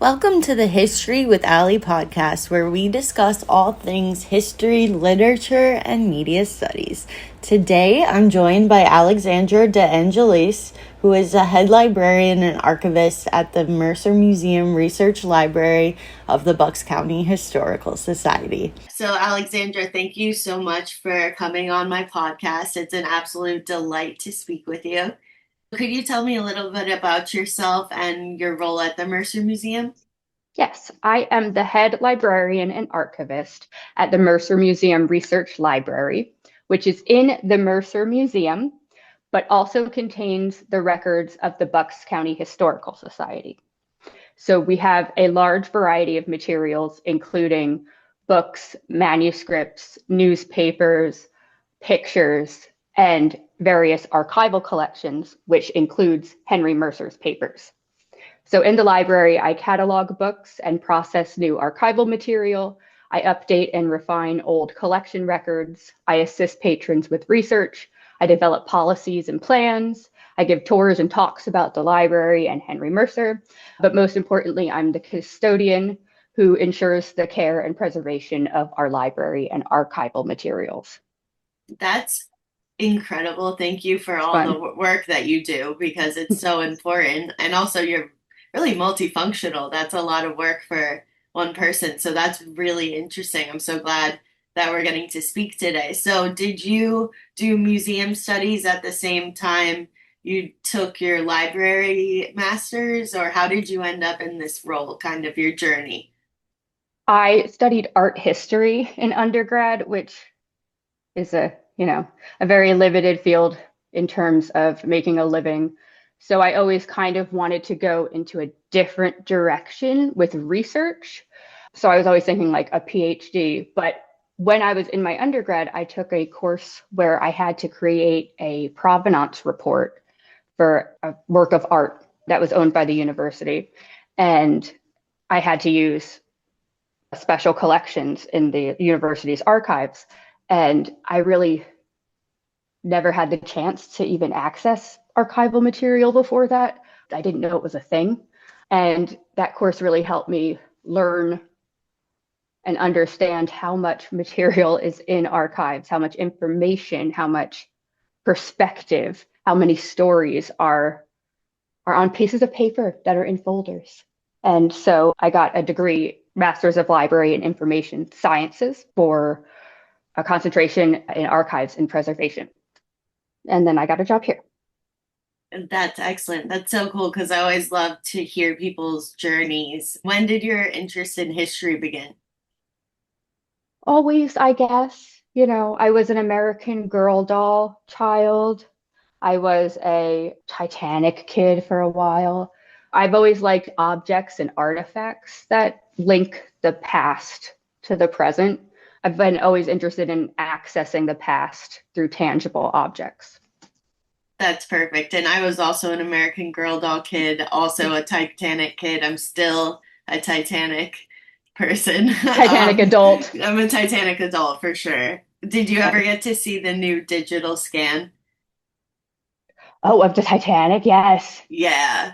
Welcome to the History with Ali podcast, where we discuss all things history, literature, and media studies. Today, I'm joined by Alexandra DeAngelis, who is a head librarian and archivist at the Mercer Museum Research Library of the Bucks County Historical Society. So, Alexandra, thank you so much for coming on my podcast. It's an absolute delight to speak with you. Could you tell me a little bit about yourself and your role at the Mercer Museum? Yes, I am the head librarian and archivist at the Mercer Museum Research Library, which is in the Mercer Museum, but also contains the records of the Bucks County Historical Society. So we have a large variety of materials, including books, manuscripts, newspapers, pictures, and various archival collections, which includes Henry Mercer's papers. So in the library, I catalog books and process new archival material. I update and refine old collection records. I assist patrons with research. I develop policies and plans. I give tours and talks about the library and Henry Mercer. But most importantly, I'm the custodian who ensures the care and preservation of our library and archival materials. That's incredible. Thank you for all the work that you do because it's so important. And also, you're really multifunctional. That's a lot of work for one person. So that's really interesting. I'm so glad that we're getting to speak today. So, did you do museum studies at the same time you took your library master's, or how did you end up in this role, kind of your journey? I studied art history in undergrad, which is a very limited field in terms of making a living. So I always kind of wanted to go into a different direction with research. So I was always thinking like a PhD. But when I was in my undergrad, I took a course where I had to create a provenance report for a work of art that was owned by the university. And I had to use special collections in the university's archives. And I really never had the chance to even access archival material before that. I didn't know it was a thing. And that course really helped me learn and understand how much material is in archives, how much information, how much perspective, how many stories are on pieces of paper that are in folders. And so I got a degree, Master's of Library and Information Sciences, for a concentration in archives and preservation. And then I got a job here. That's excellent. That's so cool because I always love to hear people's journeys. When did your interest in history begin? Always, I guess. I was an American Girl doll child. I was a Titanic kid for a while. I've always liked objects and artifacts that link the past to the present. I've been always interested in accessing the past through tangible objects. That's perfect. And I was also an American Girl doll kid, also a Titanic kid. I'm still a Titanic person. Titanic adult. I'm a Titanic adult for sure. Did you ever get to see the new digital scan? Oh, of the Titanic? Yes. Yeah.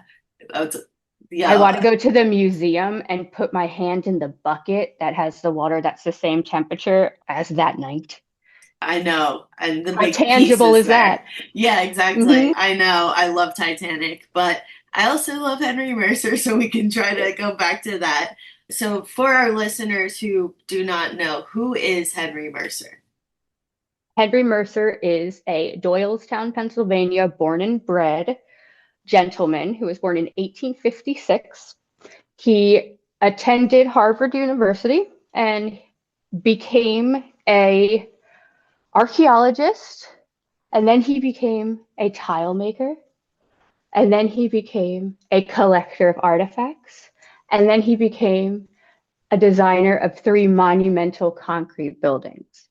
Yeah. I want to go to the museum and put my hand in the bucket that has the water that's the same temperature as that night. I know. And the How big tangible is there. that? Yeah, exactly. Mm-hmm. I know. I love Titanic, but I also love Henry Mercer, so we can try to go back to that. So for our listeners who do not know, who is Henry Mercer? Henry Mercer is a Doylestown, Pennsylvania, born and bred gentleman who was born in 1856. He attended Harvard University and became a archaeologist, and then he became a tile maker, and then he became a collector of artifacts, and then he became a designer of 3 monumental concrete buildings.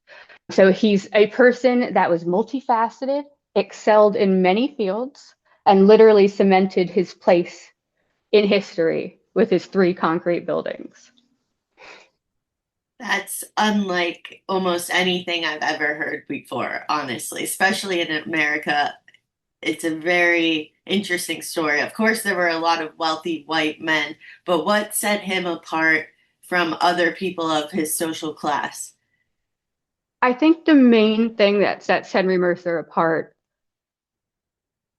So he's a person that was multifaceted, excelled in many fields, and literally cemented his place in history with his 3 concrete buildings. That's unlike almost anything I've ever heard before, honestly, especially in America. It's a very interesting story. Of course, there were a lot of wealthy white men, but what set him apart from other people of his social class? I think the main thing that sets Henry Mercer apart,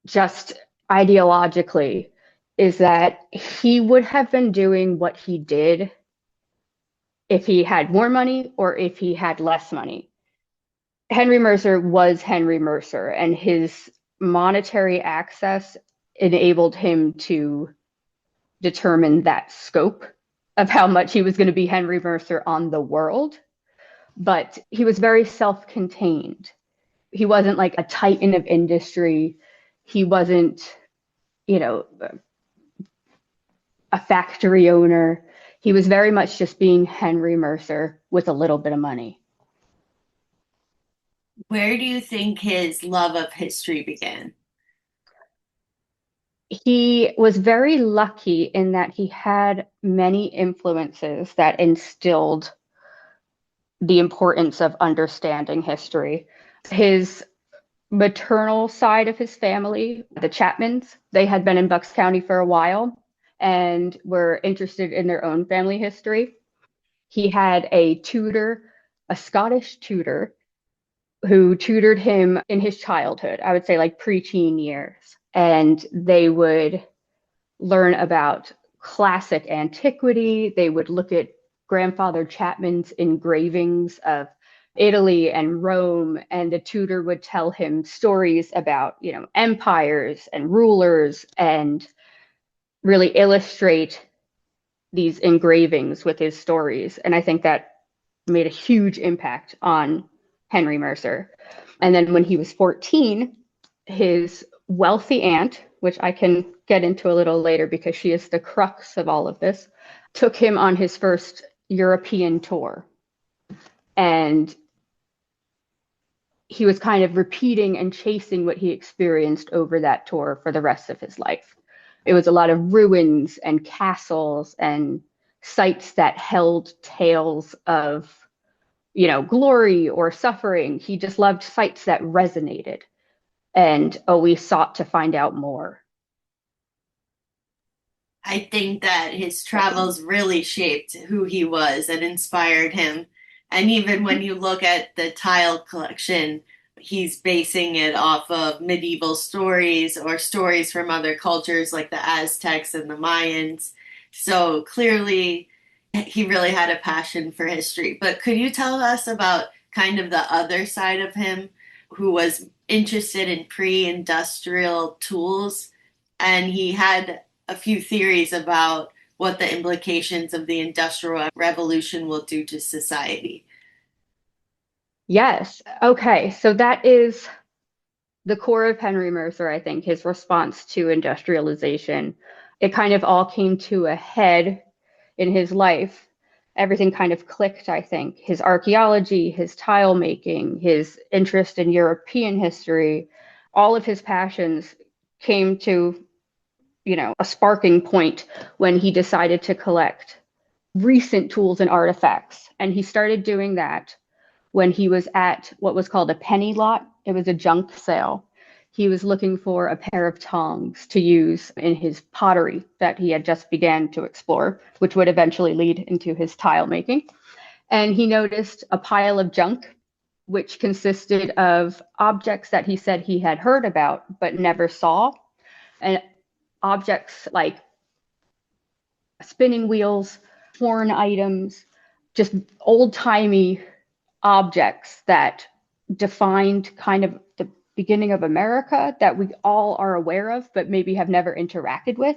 just ideologically, is that he would have been doing what he did if he had more money or if he had less money. Henry Mercer was Henry Mercer, and his monetary access enabled him to determine that scope of how much he was going to be Henry Mercer on the world. But he was very self contained. He wasn't like a titan of industry. He wasn't, you know, a factory owner. He was very much just being Henry Mercer with a little bit of money. Where do you think his love of history began? He was very lucky in that he had many influences that instilled the importance of understanding history. His maternal side of his family, the Chapmans, they had been in Bucks County for a while and were interested in their own family history. He had a tutor, a Scottish tutor, who tutored him in his childhood, I would say like preteen years. And they would learn about classic antiquity. They would look at grandfather Chapman's engravings of Italy and Rome, and the tutor would tell him stories about, empires and rulers and really illustrate these engravings with his stories. And I think that made a huge impact on Henry Mercer. And then when he was 14, his wealthy aunt, which I can get into a little later because she is the crux of all of this, took him on his first European tour. And he was kind of repeating and chasing what he experienced over that tour for the rest of his life. It was a lot of ruins and castles and sites that held tales of, glory or suffering. He just loved sites that resonated and always sought to find out more. I think that his travels really shaped who he was and inspired him. And even when you look at the tile collection, he's basing it off of medieval stories or stories from other cultures like the Aztecs and the Mayans. So clearly, he really had a passion for history. But could you tell us about kind of the other side of him who was interested in pre industrial tools? And he had a few theories about what the implications of the Industrial Revolution will do to society. Yes. Okay. So that is the core of Henry Mercer, I think, his response to industrialization. It kind of all came to a head in his life. Everything kind of clicked, I think. His archaeology, his tile making, his interest in European history, all of his passions came to, a sparking point when he decided to collect recent tools and artifacts. And he started doing that when he was at what was called a penny lot. It was a junk sale. He was looking for a pair of tongs to use in his pottery that he had just began to explore, which would eventually lead into his tile making. And he noticed a pile of junk, which consisted of objects that he said he had heard about but never saw. And objects like spinning wheels, horn items, just old timey objects that defined kind of the beginning of America that we all are aware of, but maybe have never interacted with.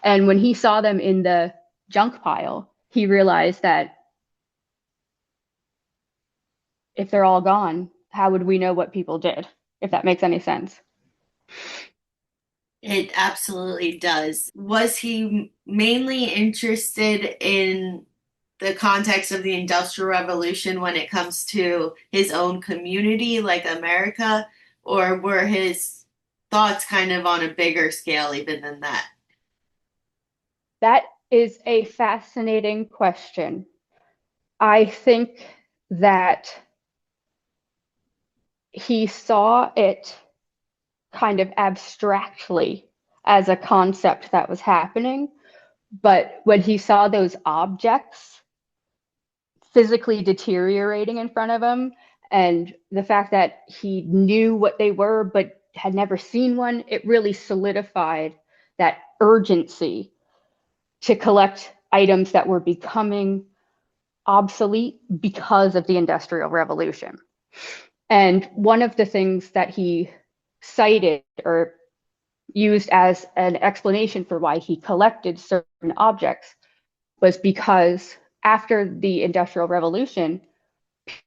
And when he saw them in the junk pile, he realized that if they're all gone, how would we know what people did, if that makes any sense? It absolutely does. Was he mainly interested in the context of the Industrial Revolution when it comes to his own community, like America, or were his thoughts kind of on a bigger scale even than that? That is a fascinating question. I think that he saw it kind of abstractly as a concept that was happening. But when he saw those objects physically deteriorating in front of him, and the fact that he knew what they were but had never seen one, it really solidified that urgency to collect items that were becoming obsolete because of the Industrial Revolution. And one of the things that he cited or used as an explanation for why he collected certain objects was because after the Industrial Revolution,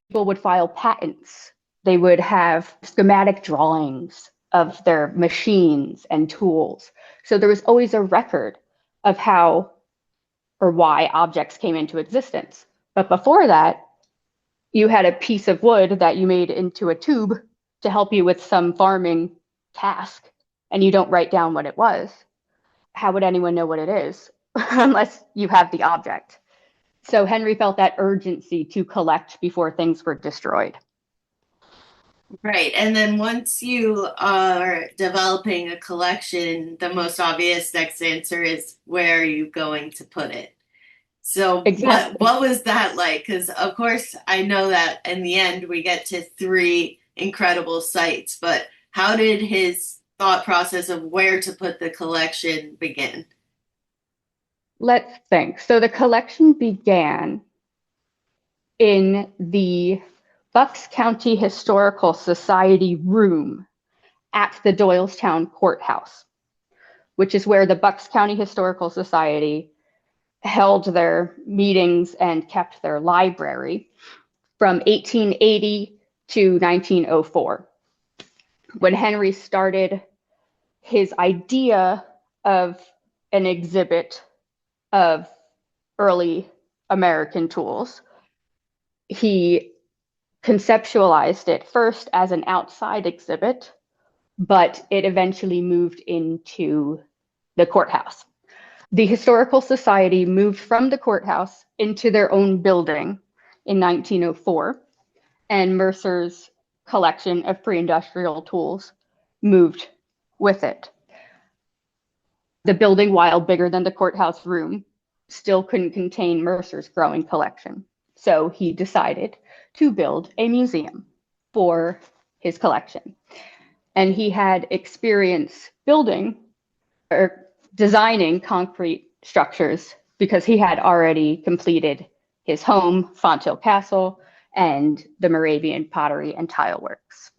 people would file patents. They would have schematic drawings of their machines and tools. So there was always a record of how or why objects came into existence. But before that, you had a piece of wood that you made into a tube to help you with some farming task, and you don't write down what it was. How would anyone know what it is unless you have the object? So Henry felt that urgency to collect before things were destroyed. Right. And then once you are developing a collection, the most obvious next answer is where are you going to put it? So Exactly. what was that like? Because of course I know that in the end we get to three incredible sites, but how did his thought process of where to put the collection begin? Let's think. So the collection began in the Bucks County Historical Society room at the Doylestown courthouse, which is where the Bucks County Historical Society held their meetings and kept their library from 1880 to 1904. When Henry started his idea of an exhibit of early American tools, he conceptualized it first as an outside exhibit, but it eventually moved into the courthouse. The Historical Society moved from the courthouse into their own building in 1904, and Mercer's collection of pre-industrial tools moved with it. The building, while bigger than the courthouse room, still couldn't contain Mercer's growing collection. So he decided to build a museum for his collection. And he had experience building or designing concrete structures because he had already completed his home, Fonthill Castle, and the Moravian pottery and tile works.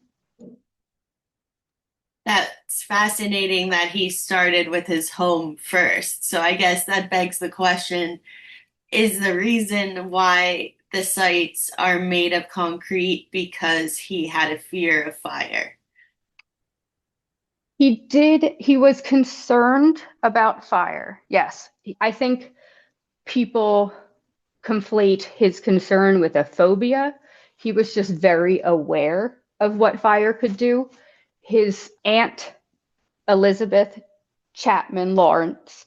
That's fascinating that he started with his home first. So I guess that begs the question, is the reason why the sites are made of concrete because he had a fear of fire? He was concerned about fire. Yes. I think people conflate his concern with a phobia. He was just very aware of what fire could do. His aunt, Elizabeth Chapman Lawrence,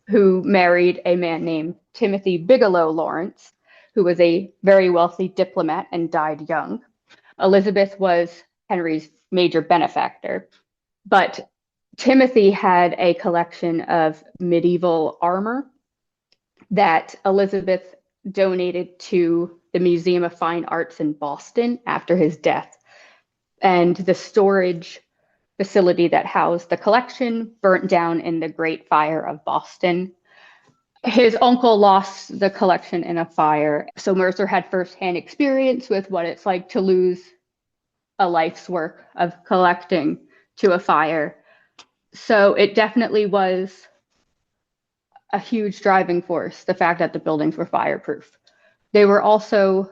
who married a man named Timothy Bigelow Lawrence, who was a very wealthy diplomat and died young. Elizabeth was Henry's major benefactor, but Timothy had a collection of medieval armor that Elizabeth donated to the Museum of Fine Arts in Boston after his death. And the storage facility that housed the collection burnt down in the Great Fire of Boston. His uncle lost the collection in a fire. So Mercer had firsthand experience with what it's like to lose a life's work of collecting to a fire. So it definitely was a huge driving force, the fact that the buildings were fireproof. They were also,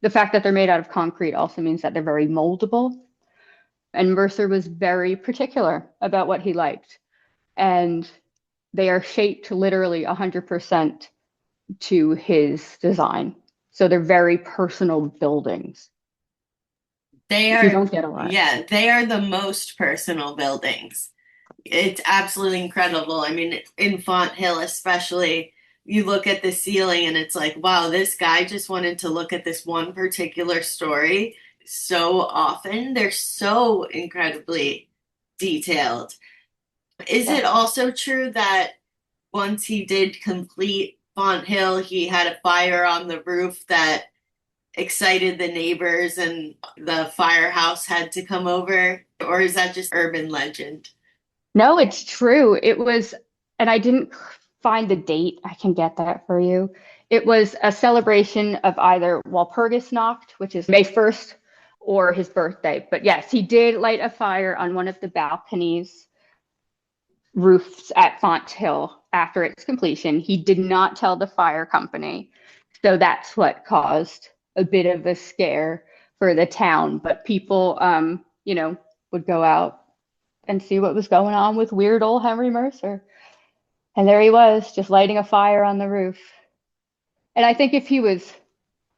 the fact that they're made out of concrete also means that they're very moldable. And Mercer was very particular about what he liked. And they are shaped literally 100% to his design. So they're very personal buildings. They You are, don't get a lot. yeah, they are the most personal buildings. It's absolutely incredible. I mean, in Fonthill especially, you look at the ceiling and it's like, wow, this guy just wanted to look at this one particular story so often. They're so incredibly detailed. Is Yeah. it also true that once he did complete Font Hill, he had a fire on the roof that excited the neighbors and the firehouse had to come over? Or is that just urban legend? No, it's true. It was, and I didn't find the date. I can get that for you. It was a celebration of either Walpurgisnacht, which is May 1st, or his birthday. But yes, he did light a fire on one of the balconies roofs at Font Hill after its completion. He did not tell the fire company. So that's what caused a bit of a scare for the town. But people, would go out and see what was going on with weird old Henry Mercer. And there he was, just lighting a fire on the roof. And I think if he was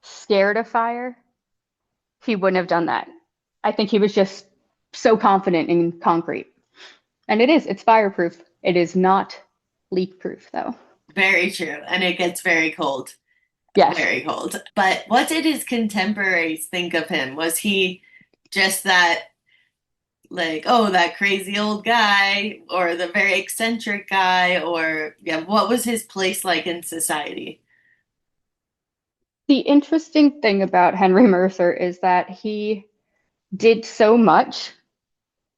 scared of fire, he wouldn't have done that. I think he was just so confident in concrete. And it's fireproof. It is not leak proof, though. Very true. And it gets very cold. Yes. Very cold. But what did his contemporaries think of him? Was he just that, like, oh, that crazy old guy, or the very eccentric guy, or, yeah, what was his place like in society? The interesting thing about Henry Mercer is that he did so much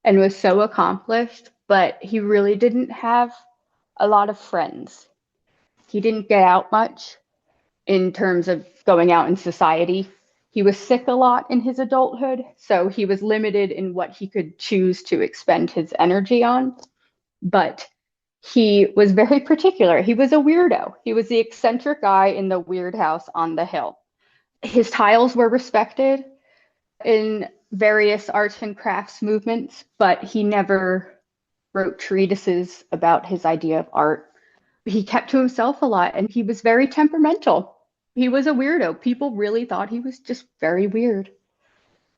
and was so accomplished, but he really didn't have a lot of friends. He didn't get out much in terms of going out in society. He was sick a lot in his adulthood, so he was limited in what he could choose to expend his energy on. But he was very particular. He was a weirdo. He was the eccentric guy in the weird house on the hill. His tiles were respected in various arts and crafts movements, but he never wrote treatises about his idea of art. He kept to himself a lot and he was very temperamental. He was a weirdo. People really thought he was just very weird.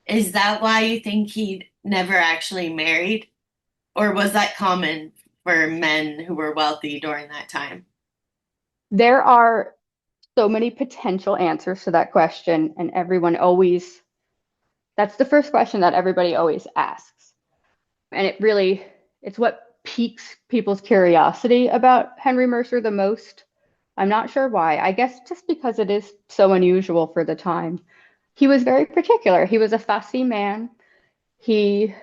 Is that why you think he never actually married? Or was that common for men who were wealthy during that time? There are so many potential answers to that question, and that's the first question that everybody always asks. And it's what piques people's curiosity about Henry Mercer the most. I'm not sure why. I guess just because it is so unusual for the time. He was very particular. He was a fussy man. He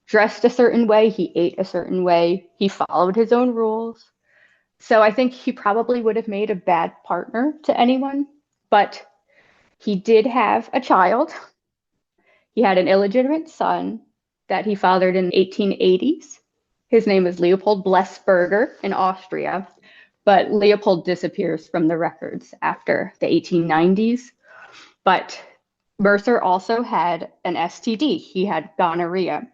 dressed a certain way. He ate a certain way. He followed his own rules. So I think he probably would have made a bad partner to anyone, but he did have a child. He had an illegitimate son that he fathered in the 1880s. His name was Leopold Blessberger in Austria, but Leopold disappears from the records after the 1890s. But Mercer also had an STD. He had gonorrhea,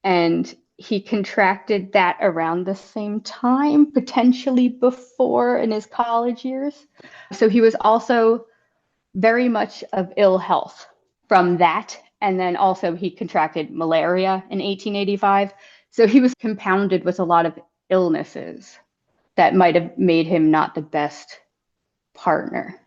and he contracted that around the same time, potentially before in his college years. So he was also very much of ill health from that. And then also he contracted malaria in 1885. So he was compounded with a lot of illnesses that might have made him not the best partner.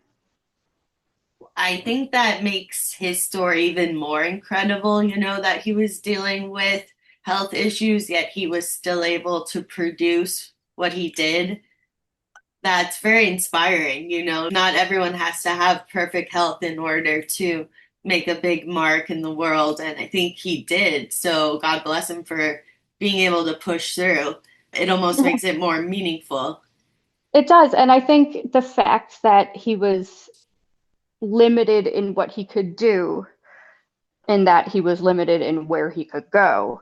I think that makes his story even more incredible, that he was dealing with health issues, yet he was still able to produce what he did. That's very inspiring. Not everyone has to have perfect health in order to make a big mark in the world, and I think he did. So God bless him for being able to push through. It almost makes it more meaningful. It does. And I think the fact that he was limited in what he could do and that he was limited in where he could go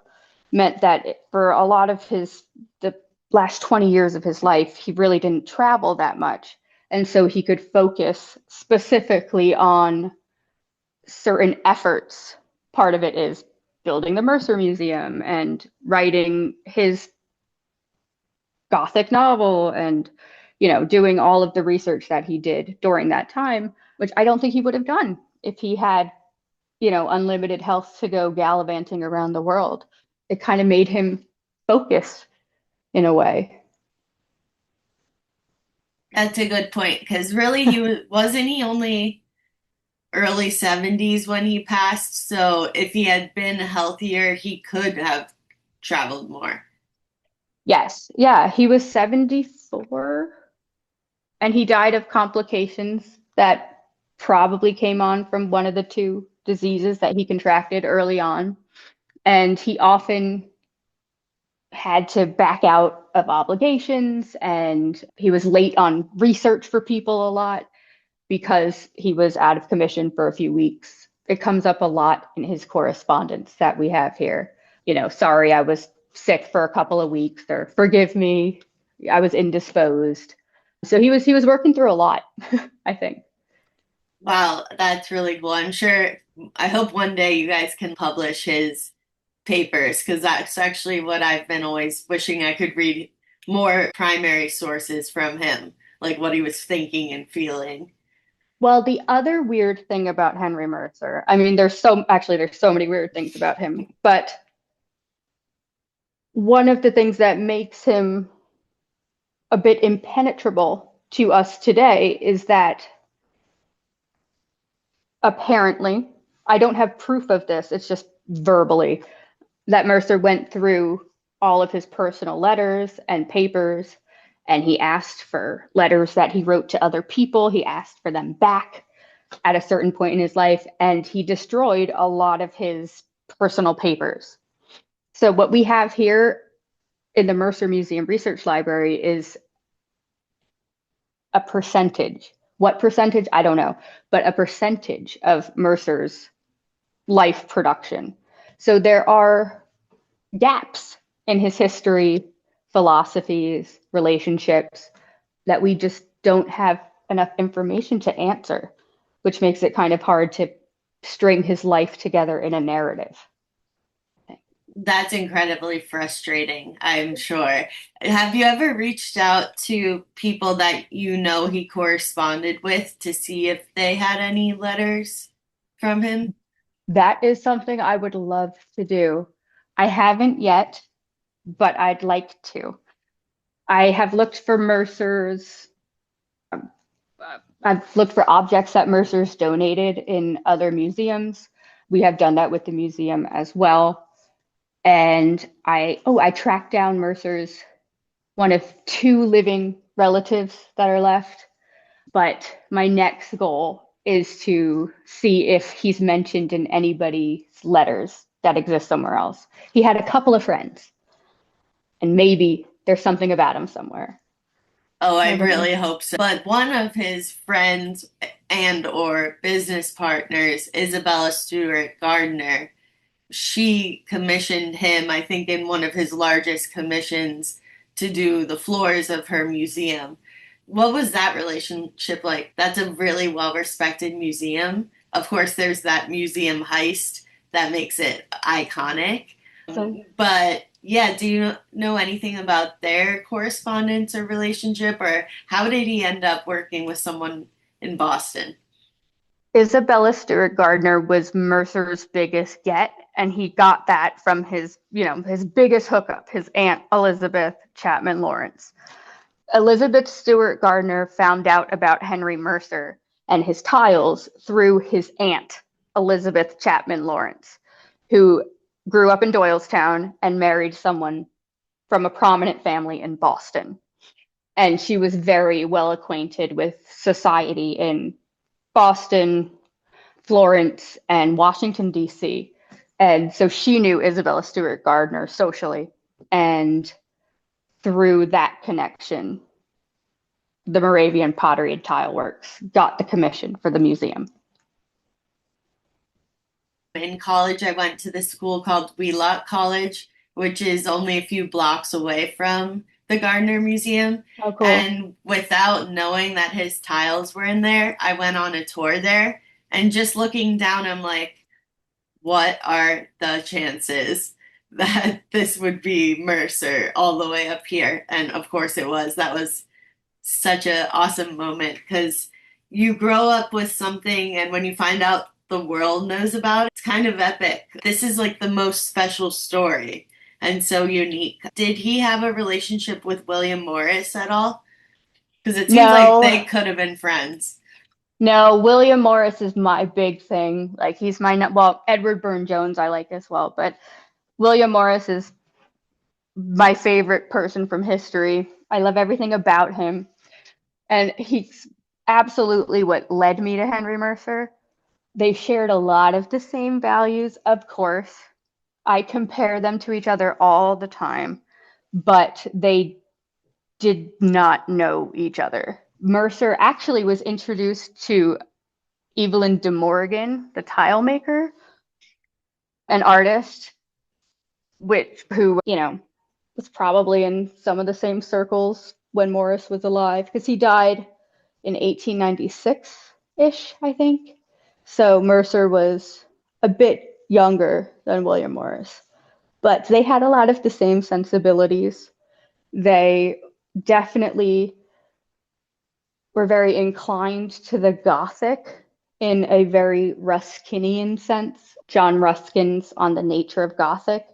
meant that for a lot of the last 20 years of his life, he really didn't travel that much. And so he could focus specifically on certain efforts. Part of it is building the Mercer Museum and writing his Gothic novel and, doing all of the research that he did during that time, which I don't think he would have done if he had, unlimited health to go gallivanting around the world. It kind of made him focus in a way. That's a good point because really wasn't he only early 70s when he passed, so if he had been healthier, he could have traveled more. Yes. Yeah. He was 74 and he died of complications that probably came on from one of the two diseases that he contracted early on. And he often had to back out of obligations and he was late on research for people a lot because he was out of commission for a few weeks. It comes up a lot in his correspondence that we have here. Sorry, I was sick for a couple of weeks, or forgive me, I was indisposed. So he was working through a lot, I think. Wow, that's really cool. I hope one day you guys can publish his papers because that's actually what I've been always wishing I could read more primary sources from him, like what he was thinking and feeling. Well, the other weird thing about Henry Mercer, I mean, there's so many weird things about him, but one of the things that makes him a bit impenetrable to us today is that apparently, I don't have proof of this, it's just verbally, that Mercer went through all of his personal letters and papers, and he asked for letters that he wrote to other people. He asked for them back at a certain point in his life, and he destroyed a lot of his personal papers. So, what we have here in the Mercer Museum Research Library is a percentage. What percentage? I don't know, but a percentage of Mercer's life production. So there are gaps in his history, philosophies, relationships that we just don't have enough information to answer, which makes it kind of hard to string his life together in a narrative. That's incredibly frustrating, I'm sure. Have you ever reached out to people that you know he corresponded with to see if they had any letters from him? That is something I would love to do. I haven't yet, but I'd like to. I have looked for Mercer's I've looked for objects that Mercer's donated in other museums. We have done that with the museum as well. And I tracked down Mercer's one of two living relatives that are left. But my next goal is to see if he's mentioned in anybody's letters that exist somewhere else. He had a couple of friends, and maybe there's something about him somewhere. Oh, I Never know. really hope so. But one of his friends and or business partners, Isabella Stewart Gardner, she commissioned him, I think, in one of his largest commissions to do the floors of her museum. What was that relationship like? That's a really well respected museum. Of course, there's that museum heist that makes it iconic. So But yeah, do you know anything about their correspondence or relationship, or how did he end up working with someone in Boston? Isabella Stewart Gardner was Mercer's biggest get, and he got that from his biggest hookup, his aunt Elizabeth Chapman Lawrence. Elizabeth Stewart Gardner found out about Henry Mercer and his tiles through his aunt Elizabeth Chapman Lawrence, who grew up in Doylestown and married someone from a prominent family in Boston. And she was very well acquainted with society in Boston, Florence, and Washington, D.C. And so she knew Isabella Stewart Gardner socially. And through that connection, the Moravian Pottery and Tile Works got the commission for the museum. In college, I went to this school called Wheelock College, which is only a few blocks away from the Gardner Museum. Oh, cool. And without knowing that his tiles were in there, I went on a tour there. And just looking down, I'm like, what are the chances that this would be Mercer all the way up here? And of course it was. That was such an awesome moment because you grow up with something, and when you find out the world knows about it, it's kind of epic. This is like the most special story and so unique. Did he have a relationship with William Morris at all? Because it seems like they No, could have been friends. no, William Morris is my big thing. Like well, Edward Burne Jones I like as well, but William Morris is my favorite person from history. I love everything about him. And he's absolutely what led me to Henry Mercer. They shared a lot of the same values, of course. I compare them to each other all the time, but they did not know each other. Mercer actually was introduced to Evelyn de Morgan, the tile maker, an artist, who was probably in some of the same circles when Morris was alive, because he died in 1896-ish, I think. So Mercer was a bit younger than William Morris, but they had a lot of the same sensibilities. They definitely were very inclined to the Gothic in a very Ruskinian sense. John Ruskin's On the Nature of Gothic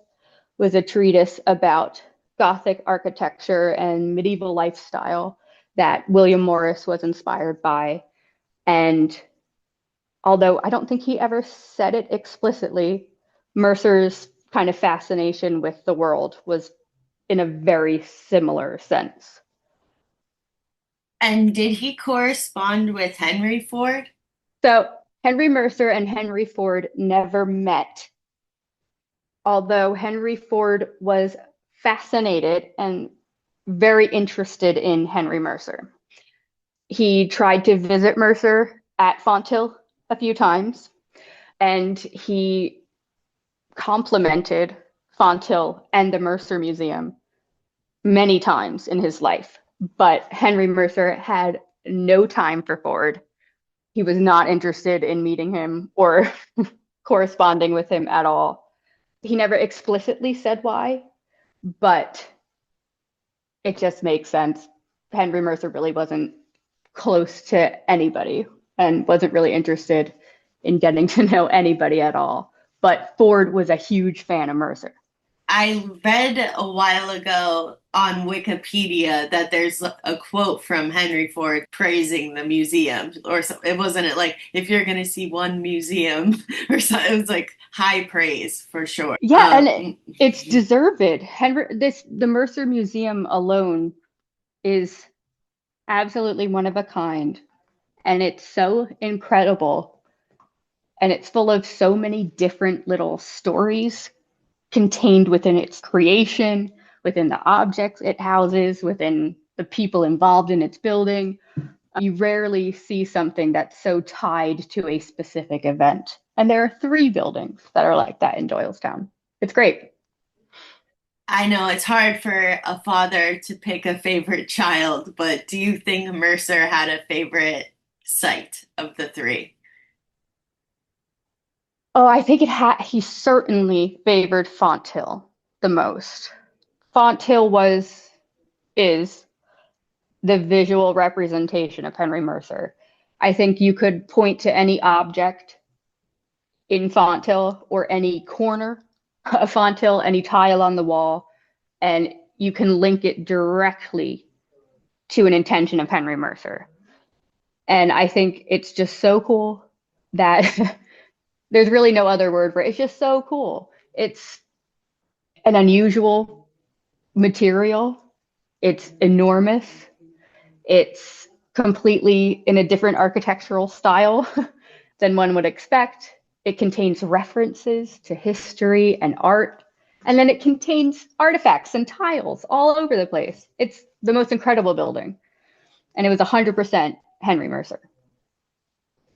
was a treatise about Gothic architecture and medieval lifestyle that William Morris was inspired by. And although I don't think he ever said it explicitly, Mercer's kind of fascination with the world was in a very similar sense. And did he correspond with Henry Ford? So Henry Mercer and Henry Ford never met, although Henry Ford was fascinated and very interested in Henry Mercer. He tried to visit Mercer at Fonthill a few times, and he complimented Fonthill and the Mercer Museum many times in his life. But Henry Mercer had no time for Ford. He was not interested in meeting him or corresponding with him at all. He never explicitly said why, but it just makes sense. Henry Mercer really wasn't close to anybody and wasn't really interested in getting to know anybody at all. But Ford was a huge fan of Mercer. I read a while ago on Wikipedia that there's a quote from Henry Ford praising the museum, or so, it wasn't it like if you're going to see one museum or something, it was like high praise for sure. Yeah, and it's deserved. The Mercer Museum alone is absolutely one of a kind, and it's so incredible, and it's full of so many different little stories contained within its creation, within the objects it houses, within the people involved in its building. You rarely see something that's so tied to a specific event. And there are 3 buildings that are like that in Doylestown. It's great. I know it's hard for a father to pick a favorite child, but do you think Mercer had a favorite site of the three? Oh, I think he certainly favored Fonthill the most. Fonthill is the visual representation of Henry Mercer. I think you could point to any object in Fonthill or any corner of Fonthill, any tile on the wall, and you can link it directly to an intention of Henry Mercer. And I think it's just so cool that there's really no other word for it. It's just so cool. It's an unusual material. It's enormous. It's completely in a different architectural style than one would expect. It contains references to history and art. And then it contains artifacts and tiles all over the place. It's the most incredible building. And it was 100% Henry Mercer.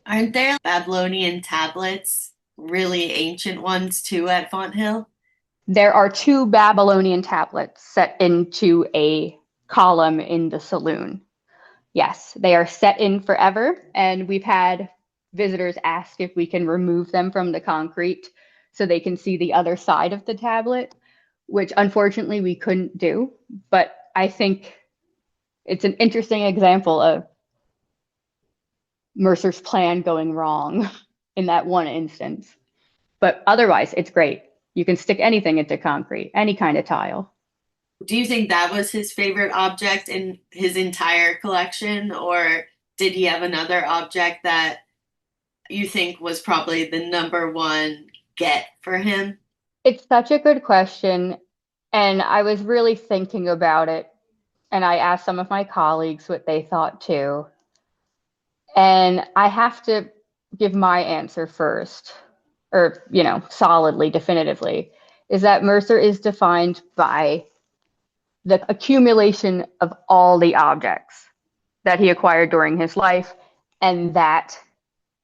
Aren't there Babylonian tablets, really ancient ones too, at Fonthill? There are 2 Babylonian tablets set into a column in the saloon. Yes, they are set in forever, and we've had visitors ask if we can remove them from the concrete so they can see the other side of the tablet, which unfortunately we couldn't do. But I think it's an interesting example of Mercer's plan going wrong in that one instance. But otherwise, it's great. You can stick anything into concrete, any kind of tile. Do you think that was his favorite object in his entire collection, or did he have another object that you think was probably the number one get for him? It's such a good question. And I was really thinking about it, and I asked some of my colleagues what they thought too. And I have to give my answer first, or, solidly, definitively, is that Mercer is defined by the accumulation of all the objects that he acquired during his life and that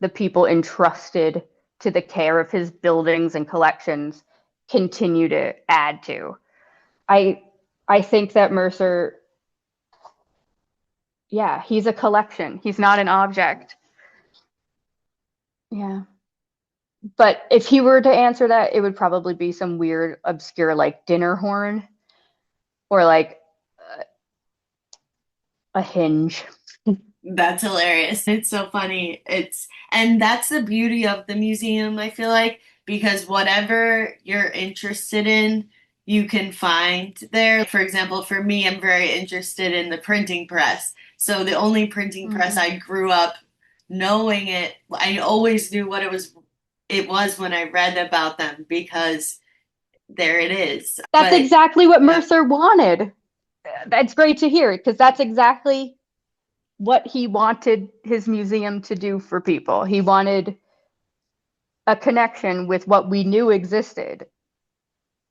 the people entrusted to the care of his buildings and collections continue to add to. I I think that Mercer, yeah, he's a collection. He's not an object. Yeah. But if he were to answer that, it would probably be some weird, obscure, like dinner horn or like a hinge. That's hilarious. It's so funny. And that's the beauty of the museum, I feel like, because whatever you're interested in, you can find there. For example, for me, I'm very interested in the printing press. So the only printing press I grew up knowing it, I always knew what it was when I read about them because there it is. That's But exactly what yeah. Mercer wanted. That's great to hear because that's exactly what he wanted his museum to do for people. He wanted a connection with what we knew existed.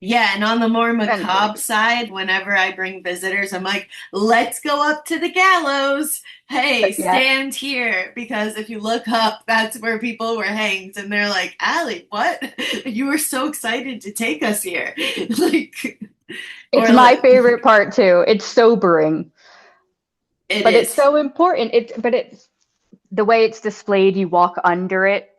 Yeah, and on the more And really, macabre side, whenever I bring visitors, I'm like, let's go up to the gallows. Hey, yeah, stand here. Because if you look up, that's where people were hanged. And they're like, Allie, what? You were so excited to take us here. Like, it's or my like, favorite part too. It's sobering, it but it's is. so important. It's the way it's displayed. You walk under it,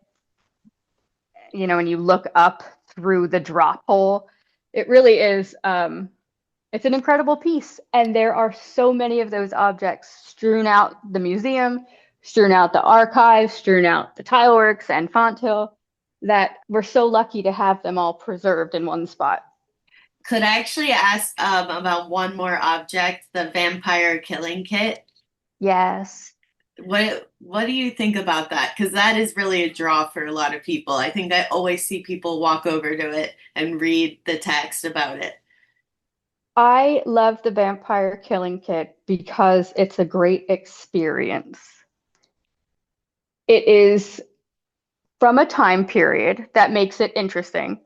and you look up through the drop hole. It really is. It's an incredible piece, and there are so many of those objects strewn out the museum, strewn out the archives, strewn out the tileworks and Fonthill, that we're so lucky to have them all preserved in one spot. Could I actually ask about one more object, the vampire killing kit? Yes. What do you think about that? Because that is really a draw for a lot of people. I think I always see people walk over to it and read the text about it. I love the vampire killing kit because it's a great experience. It is from a time period that makes it interesting.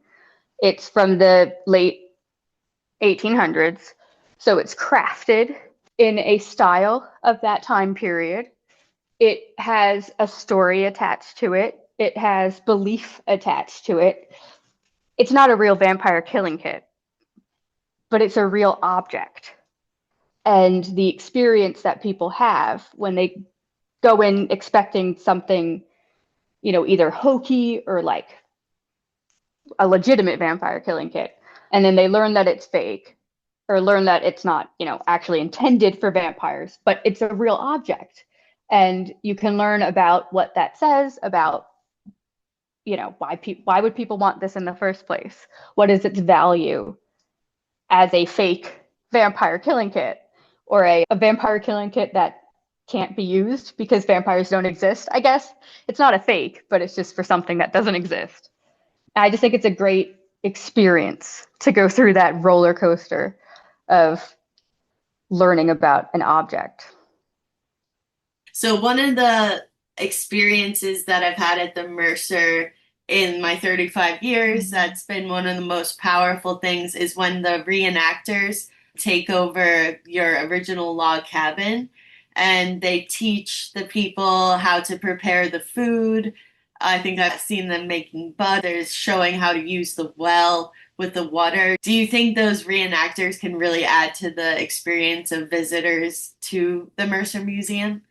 It's from the late 1800s. So it's crafted in a style of that time period. It has a story attached to it, it has belief attached to it. It's not a real vampire killing kit, but it's a real object. And the experience that people have when they go in expecting something, either hokey or like a legitimate vampire killing kit, and then they learn that it's fake or learn that it's not, actually intended for vampires, but it's a real object. And you can learn about what that says about, why would people want this in the first place? What is its value as a fake vampire killing kit or a vampire killing kit that can't be used because vampires don't exist? I guess it's not a fake, but it's just for something that doesn't exist. I just think it's a great experience to go through that roller coaster of learning about an object. So one of the experiences that I've had at the Mercer in my 35 years, that's been one of the most powerful things is when the reenactors take over your original log cabin and they teach the people how to prepare the food. I think I've seen them making butters, showing how to use the well with the water. Do you think those reenactors can really add to the experience of visitors to the Mercer Museum?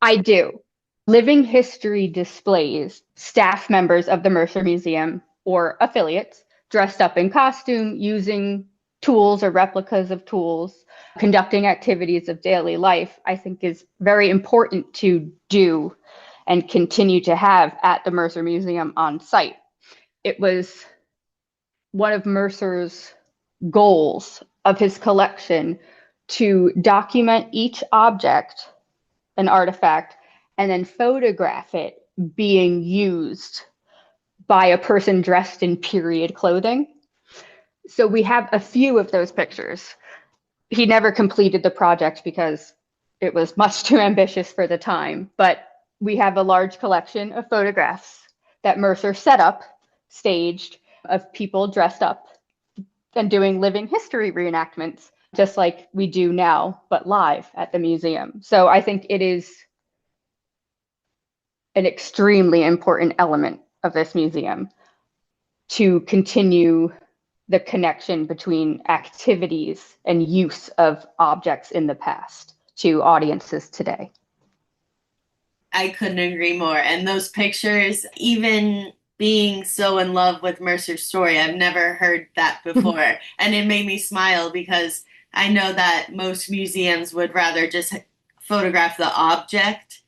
I do. Living history displays staff members of the Mercer Museum or affiliates dressed up in costume, using tools or replicas of tools, conducting activities of daily life, I think is very important to do and continue to have at the Mercer Museum on site. It was one of Mercer's goals of his collection to document each object, an artifact, and then photograph it being used by a person dressed in period clothing. So we have a few of those pictures. He never completed the project because it was much too ambitious for the time, but we have a large collection of photographs that Mercer set up, staged, of people dressed up and doing living history reenactments, just like we do now, but live at the museum. So I think it is an extremely important element of this museum to continue the connection between activities and use of objects in the past to audiences today. I couldn't agree more. And those pictures, even being so in love with Mercer's story, I've never heard that before. And it made me smile because I know that most museums would rather just photograph the object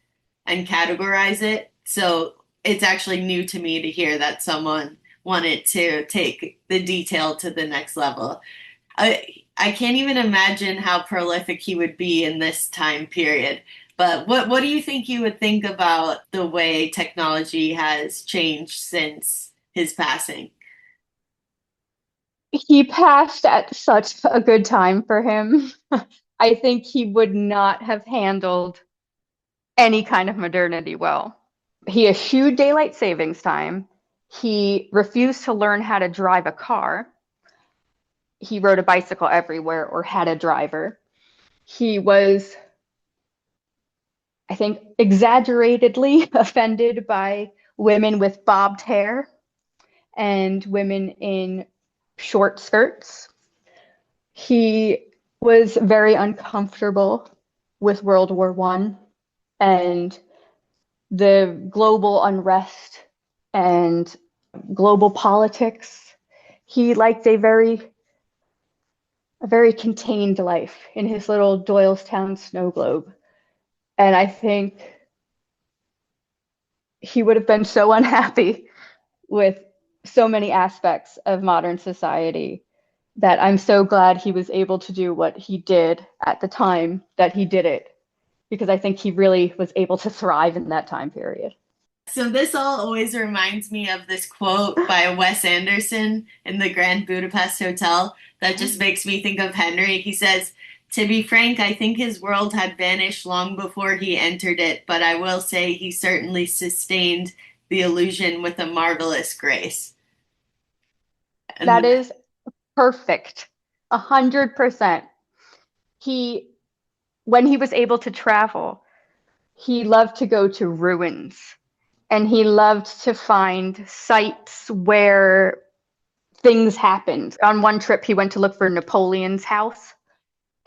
and categorize it. So it's actually new to me to hear that someone wanted to take the detail to the next level. I can't even imagine how prolific he would be in this time period. But what do you think you would think about the way technology has changed since his passing? He passed at such a good time for him. I think he would not have handled any kind of modernity well. He eschewed daylight savings time. He refused to learn how to drive a car. He rode a bicycle everywhere or had a driver. He was, I think, exaggeratedly offended by women with bobbed hair and women in short skirts. He was very uncomfortable with World War I and the global unrest and global politics. He liked a very contained life in his little Doylestown snow globe. And I think he would have been so unhappy with so many aspects of modern society that I'm so glad he was able to do what he did at the time that he did it, because I think he really was able to thrive in that time period. So this all always reminds me of this quote by Wes Anderson in the Grand Budapest Hotel that just makes me think of Henry. He says, "To be frank, I think his world had vanished long before he entered it, but I will say he certainly sustained the illusion with a marvelous grace." That And is perfect. 100%. He, when he was able to travel, he loved to go to ruins and he loved to find sites where things happened. On one trip, he went to look for Napoleon's house,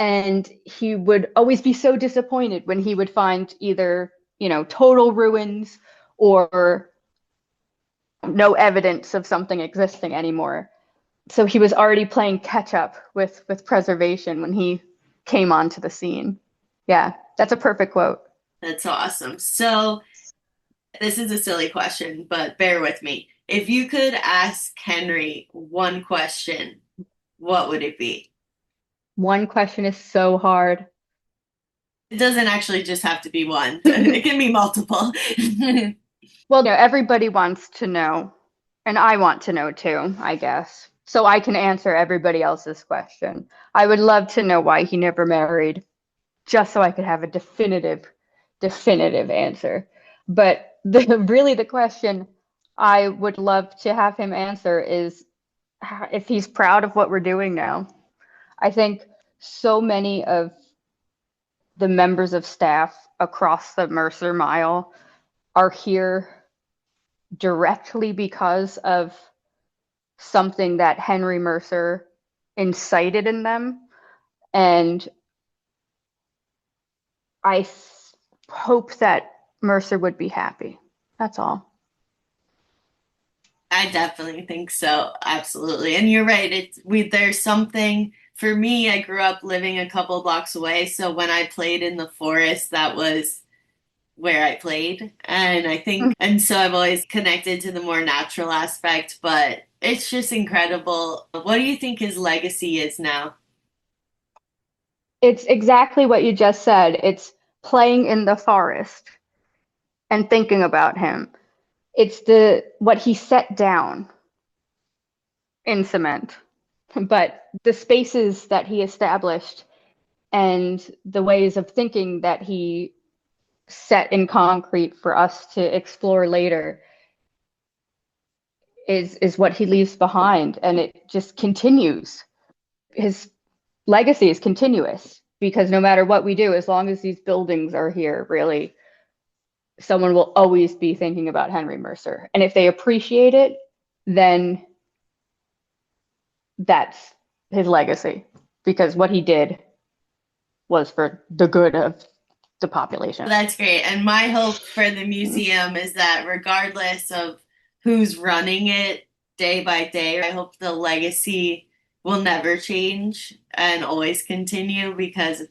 and he would always be so disappointed when he would find either, total ruins or no evidence of something existing anymore. So he was already playing catch up with preservation when he came onto the scene. Yeah, that's a perfect quote. that's awesome. So this is a silly question, but bear with me. If you could ask Henry one question, what would it be? One question is so hard. It doesn't actually just have to be one. It can be multiple. Well, everybody wants to know, and I want to know too, I guess. So I can answer everybody else's question. I would love to know why he never married, just so I could have a definitive answer. But the question I would love to have him answer is if he's proud of what we're doing now. I think so many of the members of staff across the Mercer Mile are here directly because of something that Henry Mercer incited in them. And I hope that Mercer would be happy. That's all. I definitely think so. Absolutely. And you're right. There's something for me, I grew up living a couple blocks away, so when I played in the forest, that was where I played. And I think, and so I've always connected to the more natural aspect, but it's just incredible. What do you think his legacy is now? It's exactly what you just said. It's playing in the forest and thinking about him. It's what he set down in cement. But the spaces that he established and the ways of thinking that he set in concrete for us to explore later is what he leaves behind, and it just continues. His legacy is continuous because no matter what we do, as long as these buildings are here, really, someone will always be thinking about Henry Mercer. And if they appreciate it, then that's his legacy, because what he did was for the good of the population. That's great. And my hope for the museum is that regardless of who's running it day by day, I hope the legacy will never change and always continue, because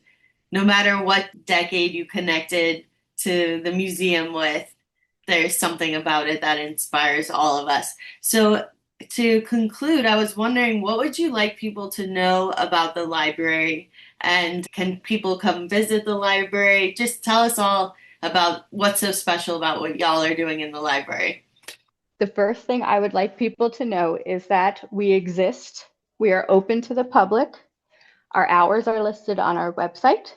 no matter what decade you connected to the museum with, there's something about it that inspires all of us. So to conclude, I was wondering, what would you like people to know about the library? And can people come visit the library? Just tell us all about what's so special about what y'all are doing in the library. The first thing I would like people to know is that we exist. We are open to the public. Our hours are listed on our website.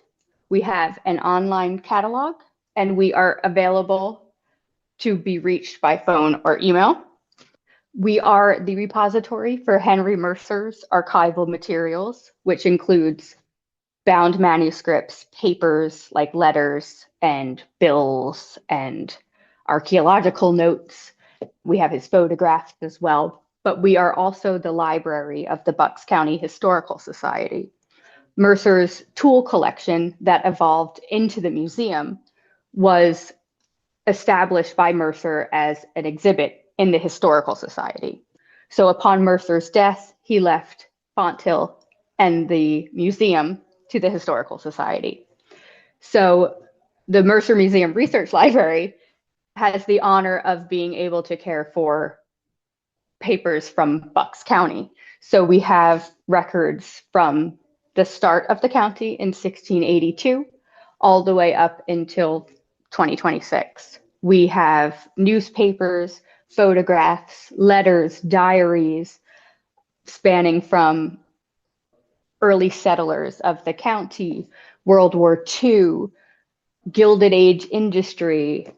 We have an online catalog, and we are available to be reached by phone or email. We are the repository for Henry Mercer's archival materials, which includes bound manuscripts, papers like letters and bills and archaeological notes. We have his photographs as well, but we are also the library of the Bucks County Historical Society. Mercer's tool collection that evolved into the museum was established by Mercer as an exhibit in the Historical Society. So upon Mercer's death, he left Fonthill and the museum to the Historical Society. So the Mercer Museum Research Library has the honor of being able to care for papers from Bucks County. So we have records from the start of the county in 1682 all the way up until 2026. We have newspapers, photographs, letters, diaries spanning from early settlers of the county, World War II, Gilded Age industry,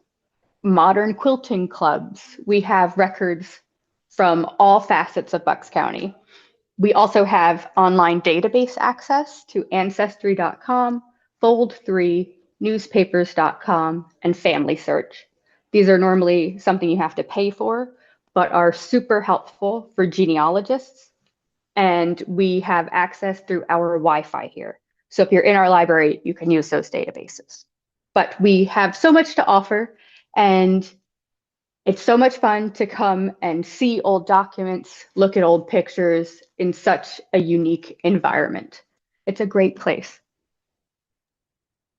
modern quilting clubs. We have records from all facets of Bucks County. We also have online database access to Ancestry.com, Fold3, newspapers.com, and Family Search. These are normally something you have to pay for, but are super helpful for genealogists. And we have access through our Wi-Fi here. So if you're in our library, you can use those databases. But we have so much to offer, and it's so much fun to come and see old documents, look at old pictures in such a unique environment. It's a great place.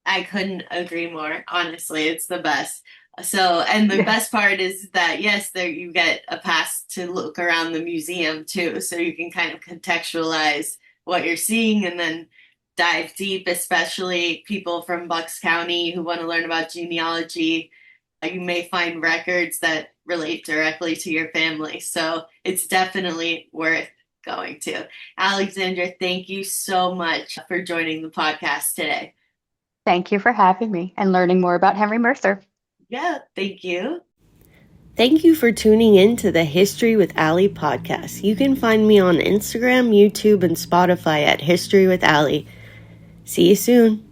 I couldn't agree more. Honestly, it's the best. So, and the best part is that, yes, there you get a pass to look around the museum too. So you can kind of contextualize what you're seeing and then dive deep, especially people from Bucks County who want to learn about genealogy. You may find records that relate directly to your family. So it's definitely worth going to. Alexandra, thank you so much for joining the podcast today. Thank you for having me and learning more about Henry Mercer. Yeah, thank you. Thank you for tuning in to the History with Allie podcast. You can find me on Instagram, YouTube, and Spotify at History with Allie. See you soon.